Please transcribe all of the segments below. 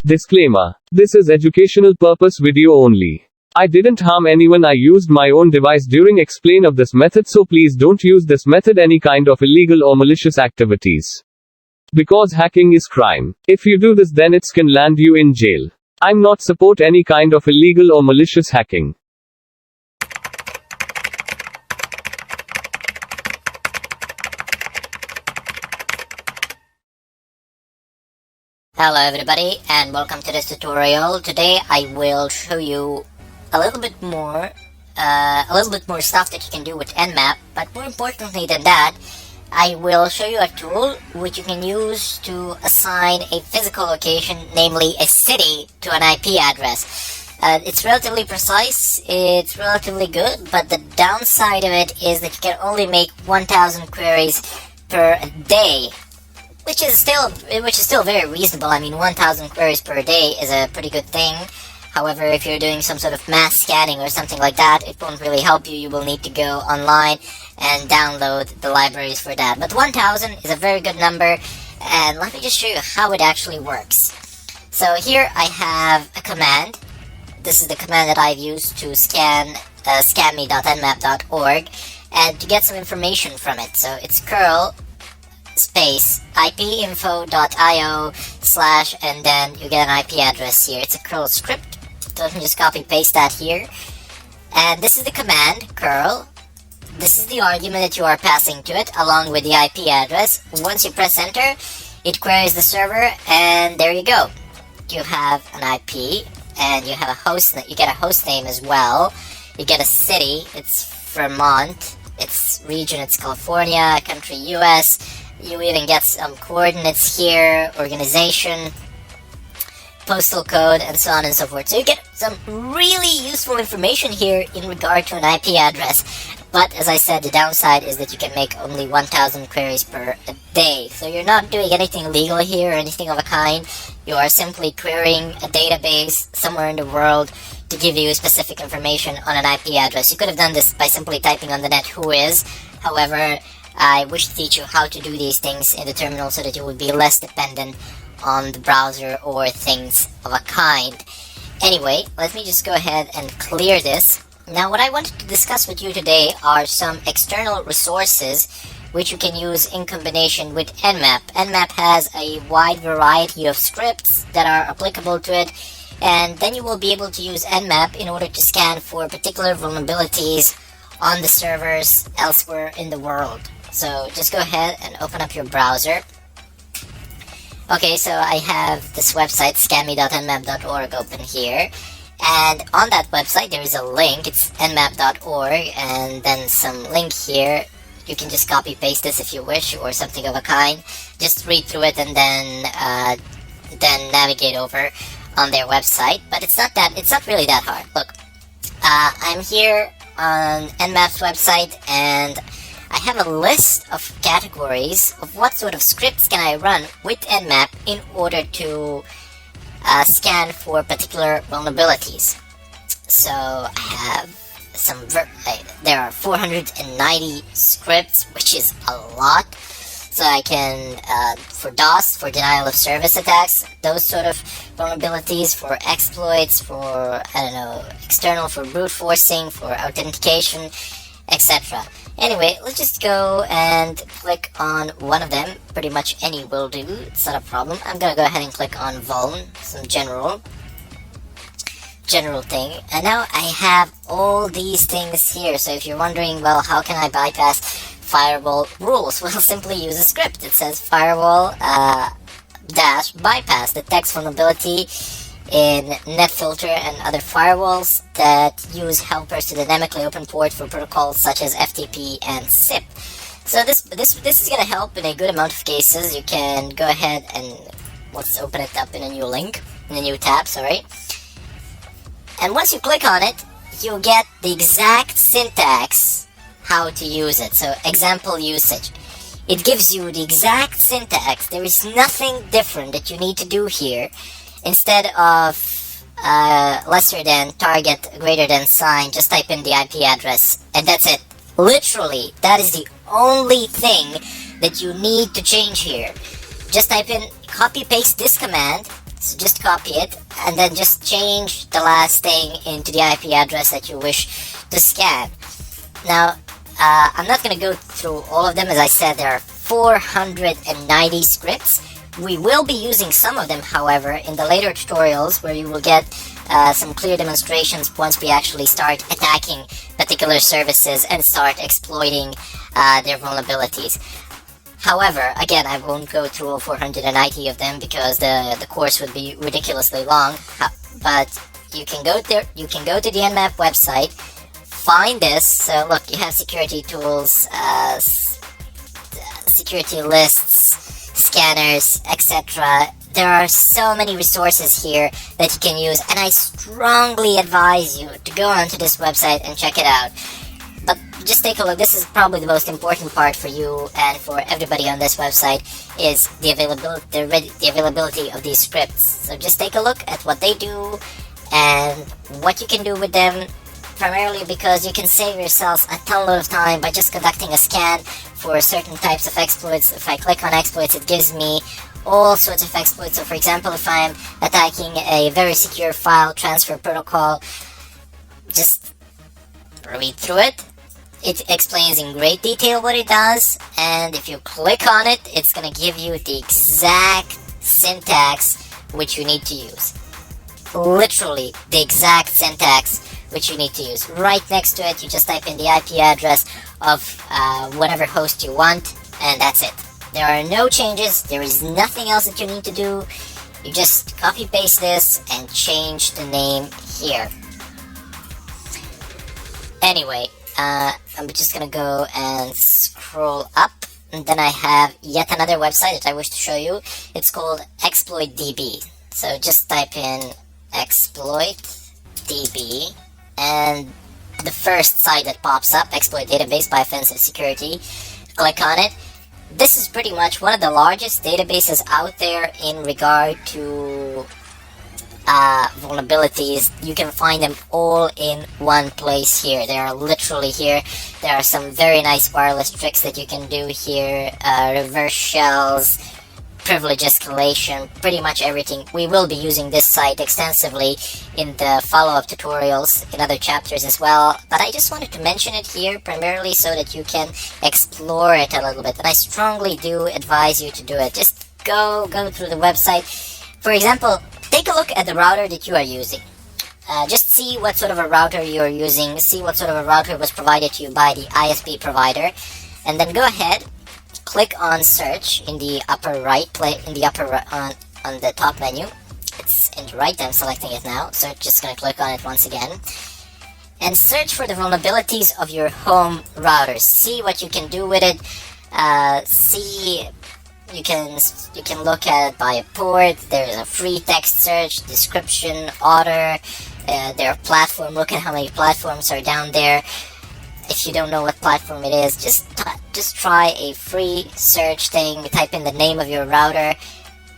Disclaimer. This is educational purpose video only. I didn't harm anyone. I used my own device during explain of this method, so please don't use this method any kind of illegal or malicious activities. Because hacking is crime. If you do this, then it can land you in jail. I'm not support any kind of illegal or malicious hacking. Hello everybody and welcome to this tutorial. Today I will show you a little bit more stuff that you can do with Nmap, but more importantly than that, I will show you a tool which you can use to assign a physical location, namely a city, to an IP address. It's relatively precise, it's relatively good, but the downside of it is that you can only make 1,000 queries per day. Which is still very reasonable. I mean, 1,000 queries per day is a pretty good thing. However, if you're doing some sort of mass scanning or something like that, it won't really help you. You will need to go online and download the libraries for that. But 1,000 is a very good number, and let me just show you how it actually works. So here I have a command. This is the command that I've used to scan scanme.nmap.org and to get some information from it. So it's curl space ipinfo.io / and then you get an IP address here. It's a curl script, so let me just copy paste that here. And this is the command curl. This is the argument that you are passing to it along with the IP address. Once you press enter, it queries the server, and there you go. You have an IP and you have a host. You get a host name as well. You get a city. It's Vermont. Its region, it's California. Country, US. You even get some coordinates here, organization, postal code, and so on and so forth. So you get some really useful information here in regard to an IP address. But as I said, the downside is that you can make only 1,000 queries per day. So you're not doing anything illegal here or anything of a kind. You are simply querying a database somewhere in the world to give you specific information on an IP address. You could have done this by simply typing on the net who is. However, I wish to teach you how to do these things in the terminal so that you would be less dependent on the browser or things of a kind. Anyway, let me just go ahead and clear this. Now, what I wanted to discuss with you today are some external resources which you can use in combination with Nmap. Nmap has a wide variety of scripts that are applicable to it, and then you will be able to use Nmap in order to scan for particular vulnerabilities on the servers elsewhere in the world. So just go ahead and open up your browser. Okay, so I have this website, scanme.nmap.org, open here. And on that website, there is a link. It's nmap.org, and then some link here. You can just copy paste this if you wish, or something of a kind. Just read through it and then navigate over on their website. But it's not really that hard. Look, I'm here on Nmap's website, and I have a list of categories of what sort of scripts can I run with Nmap in order to scan for particular vulnerabilities. So I have there are 490 scripts, which is a lot. So I can, for DOS, for denial of service attacks, those sort of vulnerabilities, for exploits, for, external, for brute forcing, for authentication, etc. Anyway, let's just go and click on one of them. Pretty much any will do, it's not a problem. I'm gonna go ahead and click on vuln, some general thing. And now I have all these things here. So if you're wondering, well, how can I bypass firewall rules? Well, simply use a script. It says firewall dash bypass detects vulnerability in NetFilter and other firewalls that use helpers to dynamically open port for protocols such as FTP and SIP. So this is going to help in a good amount of cases. You can go ahead and let's open it up in a new link, in a new tab, sorry. And once you click on it, you'll get the exact syntax how to use it. So example usage. It gives you the exact syntax. There is nothing different that you need to do here. Instead of lesser than, target, greater than sign, just type in the IP address, and that's it. Literally, that is the only thing that you need to change here. Just type in, copy paste this command, So just copy it and then just change the last thing into the IP address that you wish to scan. Now, I'm not going to go through all of them. As I said, there are 490 scripts. We will be using some of them, however, in the later tutorials, where you will get some clear demonstrations once we actually start attacking particular services and start exploiting their vulnerabilities. However, again, I won't go through all 490 of them because the course would be ridiculously long. But you can go there. You can go to the Nmap website, find this. So look, you have security tools, security lists, scanners, etc. There are so many resources here that you can use, and I strongly advise you to go onto this website and check it out. But just take a look. This is probably the most important part for you and for everybody on this website, is the availability of these scripts. So just take a look at what they do and what you can do with them, primarily because you can save yourselves a ton of time by just conducting a scan for certain types of exploits. If I click on exploits, it gives me all sorts of exploits. So for example, if I'm attacking a very secure file transfer protocol, just read through it. It explains in great detail what it does, and if you click on it, it's going to give you the exact syntax which you need to use. Literally, the exact syntax which you need to use. Right next to it, you just type in the IP address of whatever host you want, and that's it. There are no changes. There is nothing else that you need to do. You just copy paste this and change the name here. Anyway, I'm just gonna go and scroll up, and then I have yet another website that I wish to show you. It's called ExploitDB. So just type in ExploitDB, and the first site that pops up, Exploit Database by Offensive Security. Click on it. This is pretty much one of the largest databases out there in regard to vulnerabilities. You can find them all in one place here. They are literally here. There are some very nice wireless tricks that you can do here, reverse shells, privilege escalation, pretty much everything. We will be using this site extensively in the follow-up tutorials in other chapters as well, but I just wanted to mention it here primarily so that you can explore it a little bit, and I strongly do advise you to do it. Just go through the website. For example, take a look at the router that you are using. Just see what sort of a router you are using, see what sort of a router was provided to you by the ISP provider, and then go ahead, click on search in the upper right, on the top menu. It's in the right, I'm selecting it now, so just gonna click on it once again, and search for the vulnerabilities of your home router. See what you can do with it. You can look at it by a port. There's a free text search, description, order, their platform. Look at how many platforms are down there. If you don't know what platform it is, just try a free search thing. Type in the name of your router,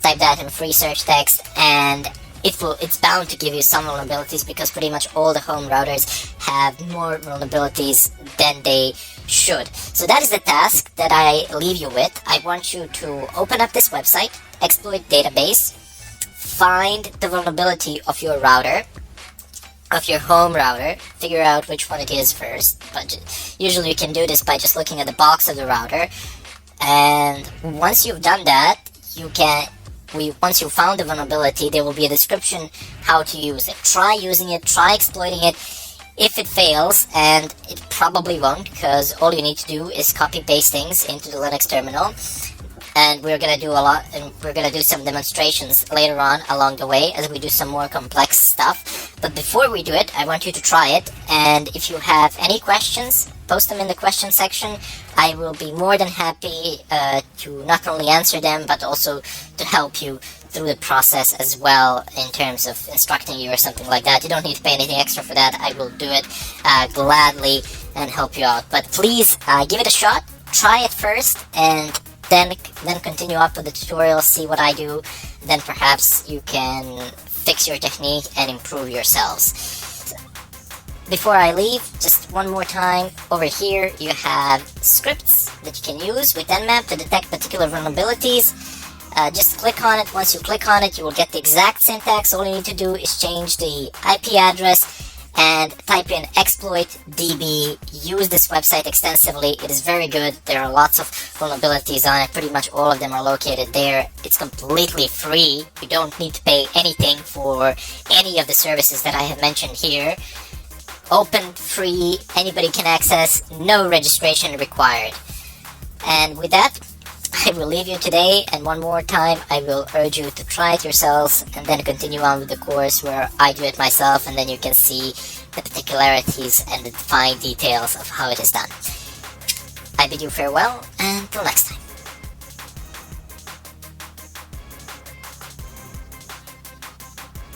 type that in free search text, and it's bound to give you some vulnerabilities, because pretty much all the home routers have more vulnerabilities than they should. So that is the task that I leave you with. I want you to open up this website, Exploit Database, find the vulnerability of your router, of your home router, figure out which one it is first, but usually you can do this by just looking at the box of the router, and once you've done that, once you found the vulnerability, there will be a description how to use it. Try using it, try exploiting it. If it fails, and it probably won't, because all you need to do is copy paste things into the Linux terminal, and we're gonna do we're gonna do some demonstrations later on along the way as we do some more complex stuff. But before we do it, I want you to try it, and if you have any questions, post them in the question section. I will be more than happy to not only answer them, but also to help you through the process as well, in terms of instructing you or something like that. You don't need to pay anything extra for that. I will do it gladly and help you out. But please give it a shot. Try it first, and then continue up with the tutorial, see what I do. Then perhaps you can fix your technique and improve yourselves. Before I leave, just one more time, over here you have scripts that you can use with Nmap to detect particular vulnerabilities. Just click on it. Once you click on it, you will get the exact syntax. All you need to do is change the IP address and type in exploit DB. Use this website extensively. It is very good. There are lots of vulnerabilities on it. Pretty much all of them are located there. It's completely free. You don't need to pay anything for any of the services that I have mentioned here. Open, free, anybody can access, no registration required. And with that, I will leave you today, and one more time I will urge you to try it yourselves and then continue on with the course where I do it myself, and then you can see the particularities and the fine details of how it is done. I bid you farewell, and till next time.